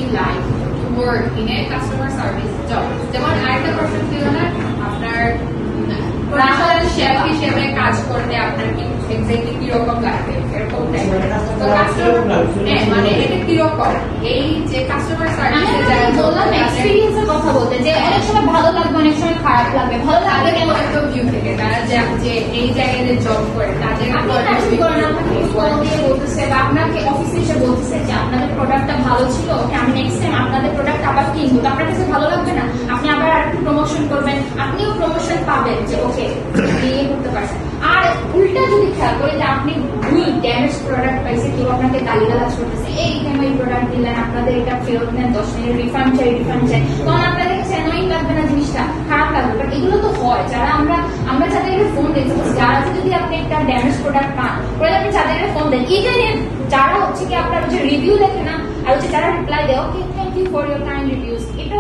be like to work in a customer service job? যেমন আরেকটা প্রশ্ন ছিল না আপনার প্রফেশনাল শেফ হিসেবে কাজ করতে আপনার কি এক্স্যাক্টলি কি রকম লাগবে এরকম তো মানে এটা কি রকম এই যে কাস্টমার সার্ভিসে যারা বললাম এক্সপেরিয়েন্সের কথা বলতে যে অনেক সময় ভালো লাগবে অনেক সময় খারাপ লাগবে ভালো লাগবে পয়েন্ট অফ ভিউ থেকে তারা যে এই জায়গায় যে জব করে তাদের আপনি করেন আপনাকে কল দিয়ে বলতেছে বা আপনাকে অফিসে এসে বলতেছে যে আপনাদের প্রোডাক্টটা ভালো ছিল আমি নেক্সট টাইম আপনাদের প্রোডাক্ট আবার কিনবো তো আপনার কাছে ভালো লাগবে না আপনি আবার আরেকটু প্রমোশন করবেন আপনিও প্রমোশন পাবেন যে ওকে ইয়ে করতে পারছেন আর উল্টা যদি খেয়াল করে যে আপনি ভুল ড্যামেজ প্রোডাক্ট পাইছে কেউ আপনাকে গালিগালাজ করতেছে এই টাইমে এই প্রোডাক্ট দিলেন আপনাদের এটা ফেরত নেন 10 মিনিট রিফান্ড চাই তখন আপনাদের কাছে অ্যানোয়িং লাগবে না জিনিসটা খারাপ লাগবে বাট এগুলো তো হয় যারা আমরা যাদেরকে ফোন দিই যারা যদি আপনি একটা ড্যামেজ প্রোডাক্ট পান পরে আপনি যাদেরকে ফোন দেন এই যে যারা হচ্ছে কি আপনার হচ্ছে রিভিউ লেখে না আর হচ্ছে যারা রিপ্লাই দেয় okay thank you for your kind reviews এটা